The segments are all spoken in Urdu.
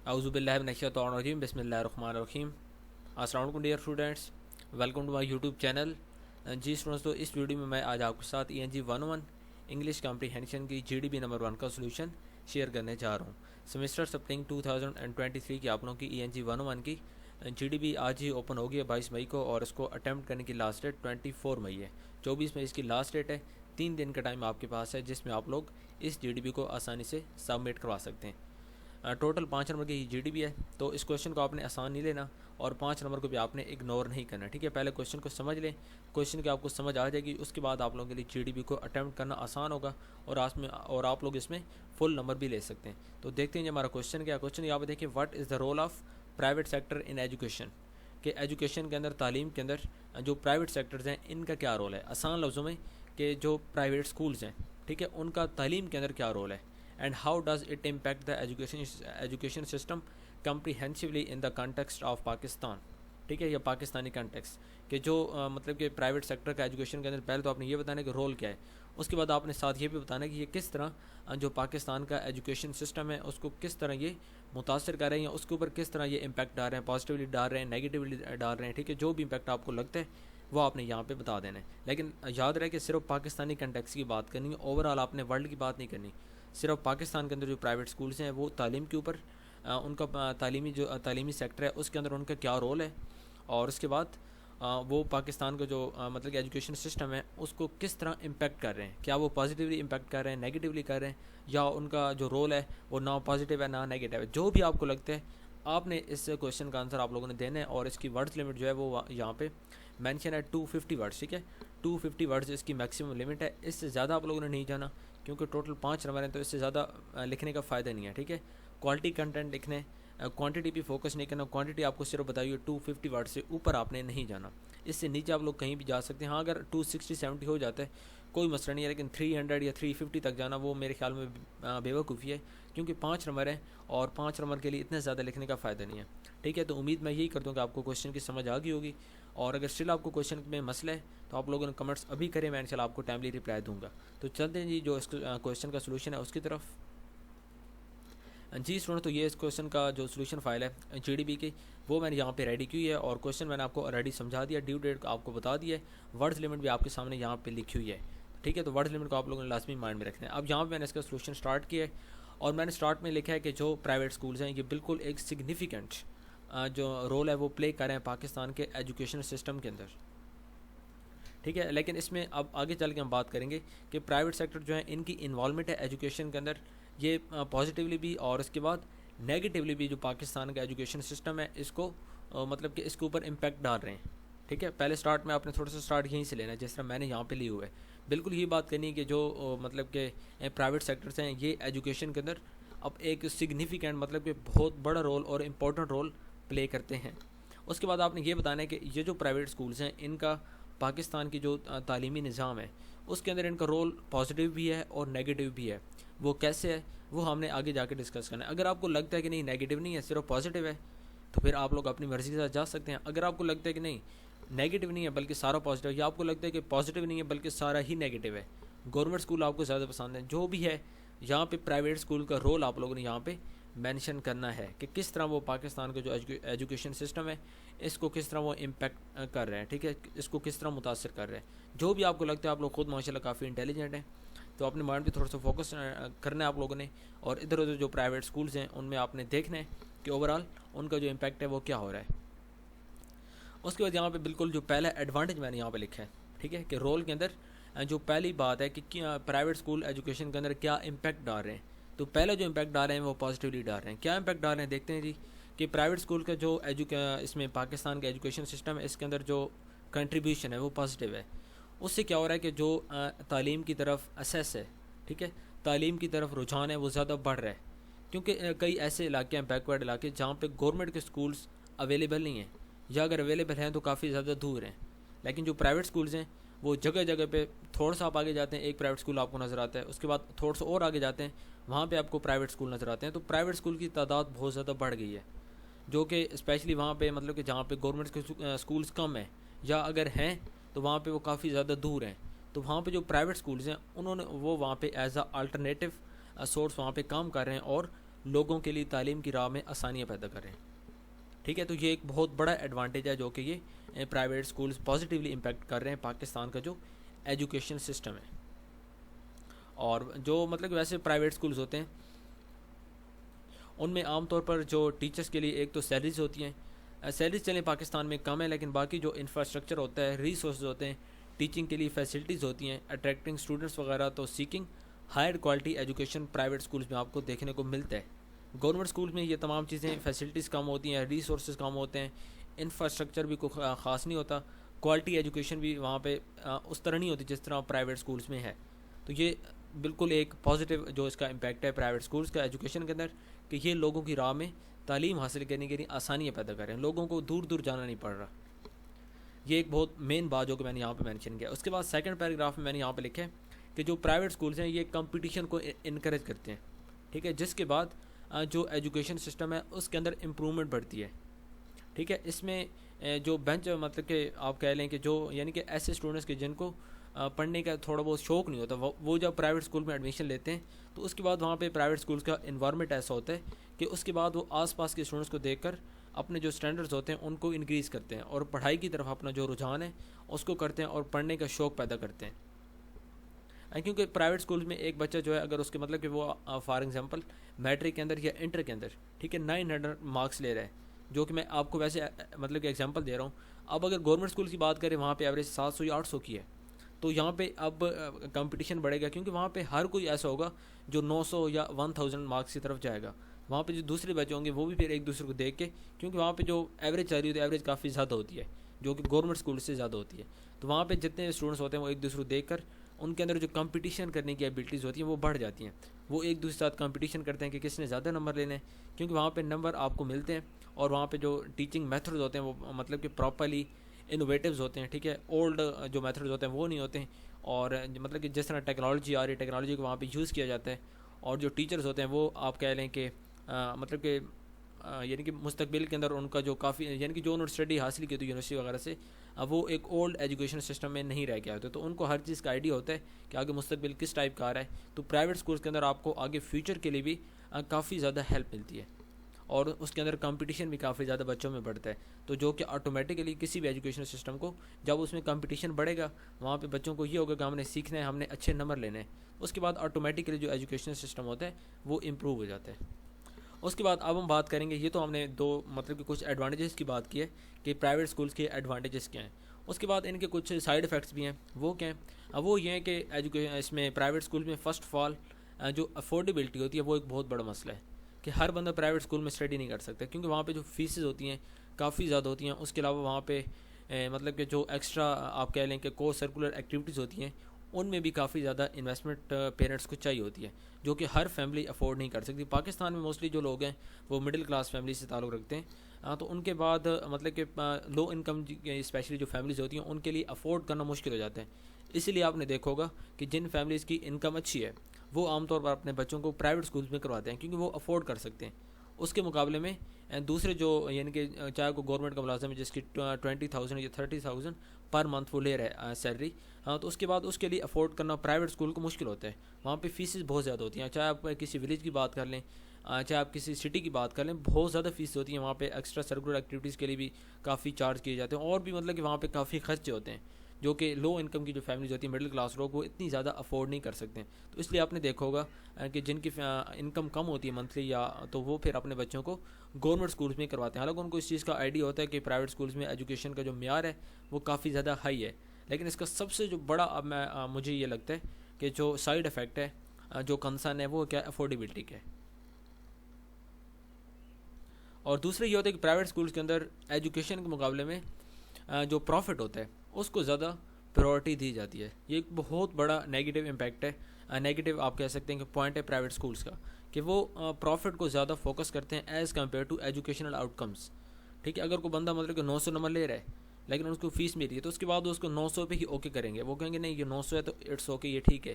اعوذ باللہ من الشیطان الرجیم بسم اللہ الرحمن الرحیم. السلام علیکم dear students, welcome to my YouTube channel. جی اسٹوڈنٹس, تو اس ویڈیو میں میں آج آپ کے ساتھ ENG 101 انگلش کمپریہنشن کی GDB نمبر 1 کا سولوشن شیئر کرنے جا رہا ہوں. سیمسٹر سپلنگ 2023 کی آپ لوگوں کی ENG 101 کی GDB آج ہی اوپن ہوگی ہے 22 مئی کو, اور اس کو اٹیمپٹ کرنے کی لاسٹ ڈیٹ 24 مئی ہے. 24 مئی اس کی لاسٹ ڈیٹ ہے. 3 دن کا ٹائم آپ کے پاس ہے جس میں آپ لوگ اس GDB کو آسانی سے سبمٹ کروا سکتے ہیں. ٹوٹل 5 نمبر کی GDB ہے, تو اس کویشچن کو آپ نے آسان نہیں لینا اور 5 نمبر کو بھی آپ نے اگنور نہیں کرنا. ٹھیک ہے, پہلے کویشچن کو سمجھ لیں. کویشچن کی آپ کو سمجھ آ جائے گی, اس کے بعد آپ لوگوں کے لیے GDB کو اٹیمپٹ کرنا آسان ہوگا اور آپ لوگ اس میں فل نمبر بھی لے سکتے ہیں. تو دیکھتے ہیں ہمارا کویشچن کیا. کویشچن یہاں پہ دیکھیں, what is the role of private sector in education, کہ ایجوکیشن کے اندر, تعلیم کے اندر جو پرائیویٹ سیکٹرز ہیں ان کا کیا رول ہے. آسان لفظوں میں کہ جو پرائیویٹ اسکولز ہیں, ٹھیک ہے, ان کا تعلیم کے اندر کیا رول ہے. And how does it impact the education system comprehensively in the context of Pakistan. ٹھیک ہے, یا پاکستانی کنٹیکسٹ, کہ جو مطلب کہ پرائیویٹ سیکٹر کا ایجوکیشن کے اندر پہلے تو آپ نے یہ بتانا کہ رول کیا ہے. اس کے بعد آپ نے ساتھ یہ بھی بتانا کہ یہ کس طرح جو پاکستان کا ایجوکیشن سسٹم ہے اس کو کس طرح یہ متاثر کر رہے ہیں, یا اس کے اوپر کس طرح یہ امپیکٹ ڈال رہے ہیں, پازیٹیولی ڈال رہے ہیں, نیگیٹیولی ڈال رہے ہیں. ٹھیک ہے, جو بھی امپیکٹ آپ کو لگتا ہے وہ آپ نے یہاں پہ بتا دینا ہے. لیکن یاد رہے کہ صرف پاکستانی کنٹیکسٹ کی بات کرنی ہے, اوور آل آپ نے ورلڈ کی بات نہیں کرنی. صرف پاکستان کے اندر جو پرائیویٹ اسکولز ہیں وہ تعلیم کے اوپر ان کا تعلیمی سیکٹر ہے اس کے اندر ان کا کیا رول ہے, اور اس کے بعد وہ پاکستان کا جو مطلب کہ ایجوکیشن سسٹم ہے اس کو کس طرح امپیکٹ کر رہے ہیں. کیا وہ پازیٹیولی امپیکٹ کر رہے ہیں, نیگیٹیولی کر رہے ہیں, یا ان کا جو رول ہے وہ نہ پازیٹیو ہے نہ نیگیٹیو ہے. جو بھی آپ کو لگتا ہے آپ نے اس کویشچن کا آنسر آپ لوگوں نے دینا ہے, اور اس کی ورڈز لمٹ جو ہے وہ یہاں پہ مینشن ہے 250 ورڈز. ٹھیک ہے, 250 ورڈز اس کی میکسیمم لمٹ ہے. اس سے زیادہ آپ لوگوں نے نہیں جانا کیونکہ ٹوٹل 5 نمبر ہیں, تو اس سے زیادہ لکھنے کا فائدہ نہیں ہے. ٹھیک ہے, کوالٹی کنٹینٹ لکھنے, کوانٹٹی پہ فوکس نہیں کرنا. کوانٹٹی آپ کو صرف بتائیے 250 ورڈ سے اوپر آپ نے نہیں جانا. اس سے نیچے آپ لوگ کہیں بھی جا سکتے ہیں. ہاں, اگر 260-70 ہو جاتا ہے کوئی مسئلہ نہیں ہے, لیکن 300 یا 350 تک جانا وہ میرے خیال میں بے وقوفی ہے, کیونکہ 5 نمبر ہیں اور 5 نمبر کے لیے اتنے زیادہ لکھنے کا فائدہ نہیں ہے. ٹھیک ہے, تو امید میں یہی کرتا ہوں کہ آپ کو کویشچن کی سمجھ آ گئی ہوگی, اور اگر اسٹل آپ کو کویشچن میں مسئلہ ہے تو آپ لوگوں نے کمنٹس ابھی کریں, میں انشاءاللہ آپ کو ٹائملی رپلائی دوں گا. تو چلتے ہیں جی جو اس کویشچن کا سولوشن ہے اس کی طرف. جی اسٹوڈنٹ, تو یہ اس کویشچن کا جو سولوشن فائل ہے GDB کی وہ میں نے یہاں پہ ریڈی کی ہے, اور کویشچن میں نے آپ کو آلریڈی سمجھا دیا, ڈیو ڈیٹ آپ کو بتا دیا ہے, ورڈز لمٹ بھی آپ کے سامنے یہاں پہ لکھی ہوئی ہے. ٹھیک ہے, تو ورڈز لمٹ کو آپ لوگوں نے لازمی مائنڈ میں رکھنا ہے. اب یہاں پہ میں نے اس کا سولوشن سٹارٹ کیا ہے, اور میں نے سٹارٹ میں لکھا ہے کہ جو پرائیویٹ اسکولز ہیں یہ بالکل ایک سگنیفیکنٹ جو رول ہے وہ پلے کر رہے ہیں پاکستان کے ایجوکیشن سسٹم کے اندر. ٹھیک ہے, لیکن اس میں اب آگے چل کے ہم بات کریں گے کہ پرائیویٹ سیکٹر جو ہے ان کی انوالومنٹ ہے ایجوکیشن کے اندر, یہ پازیٹیولی بھی اور اس کے بعد نیگیٹیولی بھی جو پاکستان کا ایجوکیشن سسٹم ہے اس کو مطلب کہ اس کے اوپر امپیکٹ ڈال رہے ہیں. ٹھیک ہے, پہلے سٹارٹ میں آپ نے تھوڑا سا سٹارٹ یہیں سے لینا ہے جس طرح میں نے یہاں پہ لی ہوئے ہے. بالکل یہی بات کرنی ہے کہ جو مطلب کہ پرائیویٹ سیکٹرز ہیں یہ ایجوکیشن کے اندر اب ایک سگنیفیکنٹ مطلب کہ بہت بڑا رول اور امپورٹنٹ رول پلے کرتے ہیں. اس کے بعد آپ نے یہ بتانا ہے کہ یہ جو پرائیویٹ اسکولز ہیں ان کا پاکستان کی جو تعلیمی نظام ہے اس کے اندر ان کا رول پازیٹیو بھی ہے اور نیگیٹیو بھی ہے. وہ کیسے ہے وہ ہم نے آگے جا کے ڈسکس کرنا ہے. اگر آپ کو لگتا ہے کہ نہیں نیگیٹیو نہیں ہے صرف پازیٹیو ہے تو پھر آپ لوگ اپنی مرضی کے ساتھ جا سکتے ہیں. اگر آپ کو لگتا ہے کہ نہیں نیگیٹیو نہیں ہے بلکہ سارا پازیٹیو, یا آپ کو لگتا ہے کہ پازیٹیو نہیں ہے بلکہ سارا ہی نیگیٹیو ہے, گورنمنٹ اسکول آپ کو زیادہ پسند ہے, جو بھی ہے یہاں پہ پرائیویٹ اسکول کا رول آپ لوگوں نے یہاں پہ مینشن کرنا ہے کہ کس طرح وہ پاکستان کا جو ایجوکیشن سسٹم ہے اس کو کس طرح وہ امپیکٹ کر رہے ہیں. ٹھیک ہے, اس کو کس طرح متاثر کر رہے ہیں. جو بھی آپ کو لگتا ہے, آپ لوگ خود ماشاءاللہ کافی انٹیلیجنٹ ہیں, تو اپنے مائنڈ پہ تھوڑا سا فوکس کرنا ہے آپ لوگوں نے, اور ادھر ادھر جو پرائیویٹ اسکولز ہیں ان میں آپ نے دیکھنا ہے کہ اوور آل ان کا جو امپیکٹ ہے وہ کیا ہو رہا ہے. اس کے بعد یہاں پہ بالکل جو پہلا ایڈوانٹیج میں نے یہاں پہ لکھا ہے, ٹھیک ہے, کہ رول کے اندر جو پہلی بات ہے کہ پرائیویٹ اسکول ایجوکیشن کے اندر کیا امپیکٹ ڈال رہے ہیں. تو پہلے جو امپیکٹ ڈال رہے ہیں وہ پازیٹیولی ڈال رہے ہیں. کیا امپیکٹ ڈال رہے ہیں دیکھتے ہیں جی, کہ پرائیویٹ اسکول کا جو اس میں پاکستان کا ایجوکیشن سسٹم ہے اس کے اندر جو کنٹریبیوشن ہے وہ پازیٹیو ہے. اس سے کیا ہو رہا ہے کہ جو تعلیم کی طرف اسیس ہے, ٹھیک ہے, تعلیم کی طرف رجحان ہے وہ زیادہ بڑھ رہا ہے, کیونکہ کئی ایسے علاقے ہیں بیکورڈ علاقے جہاں پہ گورنمنٹ کے سکولز اویلیبل نہیں ہیں, یا اگر اویلیبل ہیں تو کافی زیادہ دور ہیں. لیکن جو پرائیویٹ سکولز ہیں وہ جگہ جگہ پہ تھوڑا سا آپ آگے جاتے ہیں ایک پرائیویٹ اسکول آپ کو نظر آتا ہے, اس کے بعد تھوڑا سا اور آگے جاتے ہیں وہاں پہ آپ کو پرائیویٹ اسکول نظر آتے ہیں. تو پرائیویٹ اسکول کی تعداد بہت زیادہ بڑھ گئی ہے, جو کہ اسپیشلی وہاں پہ مطلب کہ جہاں پہ گورنمنٹ کے اسکولز کم ہیں, یا اگر ہیں تو وہاں پہ وہ کافی زیادہ دور ہیں. تو وہاں پہ جو پرائیویٹ اسکولز ہیں انہوں نے وہ وہاں پہ ایز اے الٹرنیٹیو سورس وہاں پہ کام کر رہے ہیں, اور لوگوں کے لیے تعلیم کی راہ میں آسانیاں پیدا کریں. ٹھیک ہے, تو یہ ایک بہت بڑا ایڈوانٹیج ہے جو کہ یہ پرائیویٹ سکولز پازیٹیولی امپیکٹ کر رہے ہیں پاکستان کا جو ایجوکیشن سسٹم ہے. اور جو مطلب ویسے پرائیویٹ سکولز ہوتے ہیں ان میں عام طور پر جو ٹیچرز کے لیے ایک تو سیلریز ہوتی ہیں, سیلریز چلیں پاکستان میں کم ہے, لیکن باقی جو انفراسٹرکچر ہوتا ہے, ریسورسز ہوتے ہیں, ٹیچنگ کے لیے فیسلٹیز ہوتی ہیں, اٹریکٹنگ اسٹوڈنٹس وغیرہ, تو seeking higher quality education private schools میں آپ کو دیکھنے کو ملتا ہے. گورنمنٹ سکولز میں یہ تمام چیزیں فیسلٹیز کم ہوتی ہیں, ریسورسز کم ہوتے ہیں, انفراسٹرکچر بھی کوئی خاص نہیں ہوتا, کوالٹی ایجوکیشن بھی وہاں پہ اس طرح نہیں ہوتی جس طرح پرائیویٹ سکولز میں ہے. تو یہ بالکل ایک پازیٹیو جو اس کا امپیکٹ ہے پرائیویٹ سکولز کا ایجوکیشن کے اندر, کہ یہ لوگوں کی راہ میں تعلیم حاصل کرنے کے لیے آسانیاں پیدا کر رہے ہیں, لوگوں کو دور دور جانا نہیں پڑ رہا. یہ ایک بہت مین بات جو کہ میں نے یہاں پہ مینشن کیا. اس کے بعد سیکنڈ پیراگراف میں نے یہاں پہ لکھا ہے کہ جو پرائیویٹ سکولز ہیں یہ کمپٹیشن کو انکریج کرتے ہیں. ٹھیک ہے, جس کے بعد جو ایجوکیشن سسٹم ہے اس کے اندر امپرومنٹ بڑھتی ہے. ٹھیک ہے, اس میں جو بینچ مطلب کہ آپ کہہ لیں کہ جو یعنی کہ ایسے اسٹوڈنٹس کے جن کو پڑھنے کا تھوڑا بہت شوق نہیں ہوتا, وہ جب پرائیویٹ اسکول میں ایڈمیشن لیتے ہیں تو اس کے بعد وہاں پہ پرائیویٹ اسکولز کا انوائرمنٹ ایسا ہوتا ہے کہ اس کے بعد وہ آس پاس کے اسٹوڈنٹس کو دیکھ کر اپنے جو اسٹینڈرڈز ہوتے ہیں ان کو انکریز کرتے ہیں, اور پڑھائی کی طرف اپنا جو رجحان ہے اس کو کرتے ہیں اور پڑھنے کا شوق پیدا کرتے ہیں. کیونکہ پرائیویٹ اسکولز میں ایک بچہ جو ہے اگر اس کے مطلب کہ وہ فار ایگزامپل میٹرک کے اندر یا انٹر کے اندر ٹھیک ہے 900 مارکس لے رہا ہے, جو کہ میں آپ کو ویسے مطلب کہ ایگزامپل دے رہا ہوں. اب اگر گورنمنٹ اسکول کی بات کریں وہاں پہ ایوریج 700 یا 800 کی ہے, تو یہاں پہ اب کمپٹیشن بڑھے گا, کیونکہ وہاں پہ ہر کوئی ایسا ہوگا جو 900 یا 1000 مارکس کی طرف جائے گا. وہاں پہ جو دوسرے بچے ہوں گے وہ بھی پھر ایک دوسرے کو دیکھ کے, کیونکہ وہاں پہ جو ایوریج چاہ رہی ہوتی ہے ایوریج کافی زیادہ ہوتی ہے جو کہ گورنمنٹ اسکول سے زیادہ ہوتی ہے, تو وہاں پہ جتنے اسٹوڈنٹس ہوتے ہیں وہ ایک دوسرے کو دیکھ کر ان کے اندر جو کمپٹیشن کرنے کی ایبلٹیز ہوتی ہیں وہ بڑھ جاتی ہیں. وہ ایک دوسرے کے ساتھ کمپٹیشن کرتے ہیں کہ کس نے زیادہ نمبر لینے ہیں, کیونکہ وہاں پہ نمبر آپ کو ملتے ہیں, اور وہاں پہ جو ٹیچنگ میتھڈز ہوتے ہیں وہ مطلب کہ پراپرلی انوویٹیوز ہوتے ہیں. ٹھیک ہے, اولڈ جو میتھڈز ہوتے ہیں وہ نہیں ہوتے ہیں, اور مطلب کہ جس طرح ٹیکنالوجی آ رہی ہے ٹیکنالوجی کو وہاں پہ یوز کیا جاتا ہے. اور جو ٹیچرز ہوتے ہیں وہ آپ کہہ لیں کہ مطلب کہ یعنی کہ مستقبل کے اندر ان کا جو کافی یعنی کہ جو انہوں نے اسٹڈی حاصل کی تھی یونیورسٹی وغیرہ سے, وہ ایک اولڈ ایجوکیشن سسٹم میں نہیں رہ گیا ہوتے, تو ان کو ہر چیز کا آئیڈیا ہوتا ہے کہ آگے مستقبل کس ٹائپ کا آ رہا ہے. تو پرائیویٹ اسکولس کے اندر آپ کو آگے فیوچر کے لیے بھی کافی زیادہ ہیلپ ملتی ہے, اور اس کے اندر کمپٹیشن بھی کافی زیادہ بچوں میں بڑھتا ہے, تو جو کہ آٹومیٹکلی کسی بھی ایجوکیشن سسٹم کو جب اس میں کمپٹیشن بڑھے گا وہاں پہ بچوں کو یہ ہوگا کہ ہم نے سیکھنا ہے, ہم نے اچھے نمبر لینے ہیں, اس کے بعد آٹومیٹکلی جو ایجوکیشن سسٹم ہوتا ہے وہ امپروو ہو جاتا ہے. اس کے بعد اب ہم بات کریں گے, یہ تو ہم نے دو مطلب کہ کچھ ایڈوانٹیجز کی بات کی ہے کہ پرائیویٹ اسکولس کے ایڈوانٹیجز کیا ہیں. اس کے بعد ان کے کچھ سائیڈ افیکٹس بھی ہیں, وہ کیا ہیں؟ وہ یہ ہیں کہ اس میں پرائیویٹ اسکول میں فرسٹ آف آل جو افورڈیبلٹی ہوتی ہے وہ ایک بہت بڑا مسئلہ ہے, کہ ہر بندہ پرائیویٹ اسکول میں اسٹڈی نہیں کر سکتا, کیونکہ وہاں پہ جو فیسز ہوتی ہیں کافی زیادہ ہوتی ہیں. اس کے علاوہ وہاں پہ مطلب کہ جو ایکسٹرا آپ کہہ لیں کہ کو سرکولر ایکٹیویٹیز ہوتی ہیں ان میں بھی کافی زیادہ انویسٹمنٹ پیرنٹس کو چاہیے ہوتی ہے, جو کہ ہر فیملی افورڈ نہیں کر سکتی. پاکستان میں موسٹلی جو لوگ ہیں وہ مڈل کلاس فیملی سے تعلق رکھتے ہیں, تو ان کے بعد مطلب کہ لو انکم اسپیشلی جو فیملیز ہوتی ہیں ان کے لیے افورڈ کرنا مشکل ہو جاتا ہے. اسی لیے آپ نے دیکھا ہوگا کہ جن فیملیز کی انکم اچھی ہے وہ عام طور پر اپنے بچوں کو پرائیویٹ اسکولز میں کرواتے ہیں, کیونکہ وہ افورڈ کر سکتے ہیں. اس کے مقابلے میں دوسرے جو یعنی کہ چاہے کوئی گورنمنٹ کا ملازم ہے جس کی 20,000 یا 30,000 پر منتھ وہ لے رہا ہے سیلری, تو اس کے بعد اس کے لیے افورڈ کرنا پرائیویٹ اسکول کو مشکل ہوتا ہے. وہاں پہ فیسز بہت زیادہ ہوتی ہیں, چاہے آپ کسی ولیج کی بات کر لیں, چاہے آپ کسی سٹی کی بات کر لیں, بہت زیادہ فیس ہوتی ہیں. وہاں پہ ایکسٹرا سرکولر ایکٹیویٹیز کے لیے بھی کافی چارج کیے جاتے ہیں, اور بھی مطلب کہ وہاں پہ کافی خرچے ہوتے ہیں جو کہ لو انکم کی جو فیملیز ہوتی ہیں مڈل کلاس لوگ وہ اتنی زیادہ افورڈ نہیں کر سکتے. تو اس لیے آپ نے دیکھا ہوگا کہ جن کی انکم کم ہوتی ہے منتھلی یا, تو وہ پھر اپنے بچوں کو گورنمنٹ اسکولز میں کرواتے ہیں. حالانکہ ان کو اس چیز کا آئیڈیا ہوتا ہے کہ پرائیویٹ اسکولز میں ایجوکیشن کا جو معیار ہے وہ کافی زیادہ ہائی ہے, لیکن اس کا سب سے جو بڑا اب مجھے یہ لگتا ہے کہ جو سائیڈ افیکٹ ہے, جو کنسرن ہے وہ کیا افورڈیبلٹی کا ہے. اور دوسرے یہ ہوتا ہے کہ پرائیویٹ اسکولز کے اندر ایجوکیشن کے مقابلے میں جو پروفٹ ہوتا ہے اس کو زیادہ پرائورٹی دی جاتی ہے. یہ ایک بہت بڑا نیگیٹو امپیکٹ ہے, نیگیٹو آپ کہہ سکتے ہیں کہ پوائنٹ ہے پرائیویٹ اسکولز کا, کہ وہ پروفٹ کو زیادہ فوکس کرتے ہیں as compare to educational outcomes. ٹھیک ہے, اگر کوئی بندہ مطلب کہ 900 نمبر لے رہا ہے لیکن اس کو فیس مل رہی ہے, تو اس کے بعد اس کو 900 پہ ہی اوکے کریں گے. وہ کہیں گے نہیں یہ 900 ہے تو اٹس اوکے, یہ ٹھیک ہے.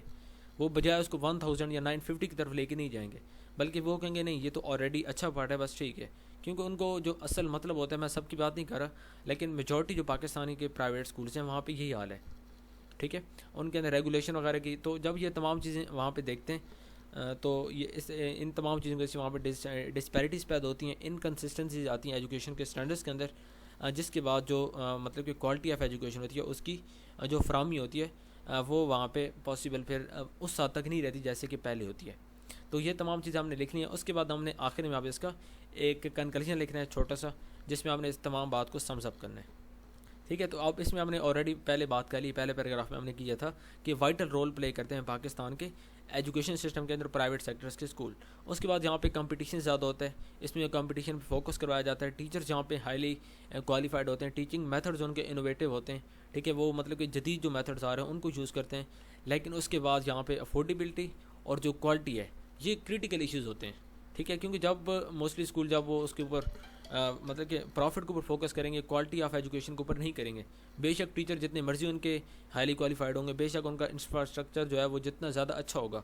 وہ بجائے اس کو 1000 یا 950 کی طرف لے کے نہیں جائیں گے, بلکہ وہ کہیں گے نہیں یہ تو آلریڈی اچھا پارٹ ہے, بس ٹھیک ہے. کیونکہ ان کو جو اصل مطلب ہوتا ہے, میں سب کی بات نہیں کر رہا, لیکن میجورٹی جو پاکستانی کے پرائیویٹ اسکولس ہیں وہاں پہ یہی حال ہے. ٹھیک ہے, ان کے اندر ریگولیشن وغیرہ کی, تو جب یہ تمام چیزیں وہاں پہ دیکھتے ہیں تو یہ ان تمام چیزوں کی وہاں پہ ڈسپیرٹیز پیدا ہوتی ہیں، انکنسسٹنسیز آتی ہیں ایجوکیشن کے اسٹینڈرڈس کے اندر، جس کے بعد جو مطلب کہ کوالٹی آف ایجوکیشن ہوتی ہے اس کی جو فراہمی ہوتی ہے وہ وہاں پہ پاسبل پھر اس حد تک نہیں رہتی جیسے کہ پہلے ہوتی ہے۔ تو یہ تمام چیزیں ہم نے لکھنی ہیں۔ اس کے بعد ہم نے آخر میں آپ اس کا ایک کنکلوژن لکھنا ہے چھوٹا سا، جس میں آپ نے اس تمام بات کو سمز اپ کرنا ہے، ٹھیک ہے۔ تو اب اس میں ہم نے آلریڈی پہلے بات کر لی، پہلے پیراگراف میں ہم نے کیا تھا کہ وائٹل رول پلے کرتے ہیں پاکستان کے ایجوکیشن سسٹم کے اندر پرائیویٹ سیکٹرز کے اسکول۔ اس کے بعد یہاں پہ کمپٹیشن زیادہ ہوتا ہے، اس میں کمپٹیشن پہ فوکس کروایا جاتا ہے، ٹیچرز یہاں پہ ہائیلی کوالیفائڈ ہوتے ہیں، ٹیچنگ میتھڈز ان کے انوویٹیو ہوتے ہیں، ٹھیک ہے، وہ مطلب کہ جدید جو میتھڈز آ رہے ہیں ان کو یوز کرتے ہیں۔ لیکن اس کے بعد یہاں پہ افورڈیبلٹی اور جو کوالٹی ہے یہ کرٹیکل ایشوز ہوتے ہیں، ٹھیک ہے، کیونکہ جب موسٹلی اسکول جب وہ اس کے اوپر مطلب کہ پروفٹ کے اوپر فوکس کریں گے، کوالٹی آف ایجوکیشن کے اوپر نہیں کریں گے، بے شک ٹیچر جتنے مرضی ان کے ہائیلی کوالیفائڈ ہوں گے، بے شک ان کا انفراسٹرکچر جو ہے وہ جتنا زیادہ اچھا ہوگا،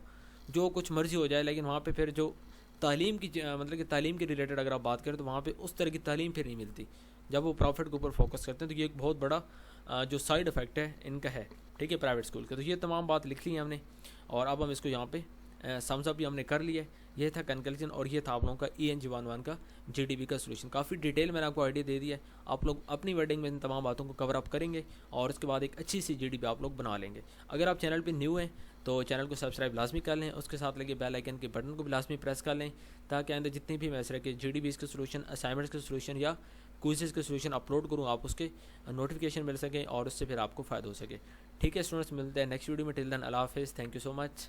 جو کچھ مرضی ہو جائے، لیکن وہاں پہ پھر جو تعلیم کی مطلب کہ تعلیم کے ریلیٹڈ اگر آپ بات کریں تو وہاں پہ اس طرح کی تعلیم پھر نہیں ملتی جب وہ پروفٹ کے اوپر فوکس کرتے ہیں۔ تو یہ ایک بہت بڑا جو سائیڈ افیکٹ ہے ان کا ہے، ٹھیک ہے، پرائیویٹ اسکول کا۔ تو یہ تمام بات لکھ لی ہیں ہم نے، اور اب ہم اس کو یہاں پہ سمز اپ بھی ہم نے کر لیا ہے۔ یہ تھا کنکلوژن، اور یہ تھا آپ لوگوں کا ENG-11 کا GDP کا سولوشن۔ کافی ڈیٹیل میں نے آپ کو آئیڈیا دے دیا ہے، آپ لوگ اپنی ورڈنگ میں ان تمام باتوں کو کور اپ کریں گے اور اس کے بعد ایک اچھی سی GDP آپ لوگ بنا لیں گے۔ اگر آپ چینل پہ نیو ہیں تو چینل کو سبسکرائب لازمی کر لیں، اس کے ساتھ لگے بیل آئیکن کے بٹن کو بھی لازمی پریس کر لیں، تاکہ آئندہ جتنی بھی میں اس طرح کے GDPs کے سولوشن، اسائنمنٹس کے سولوشن یا کوئزز کے سولوشن اپلوڈ کروں، آپ اس کے نوٹیفیکیشن مل سکیں اور اس سے پھر آپ کو فائدہ ہو سکے، ٹھیک ہے اسٹوڈنٹس۔ ملتے ہیں نیکسٹ ویڈیو میں، ٹل دین اللہ حافظ، تھینک یو سو مچ۔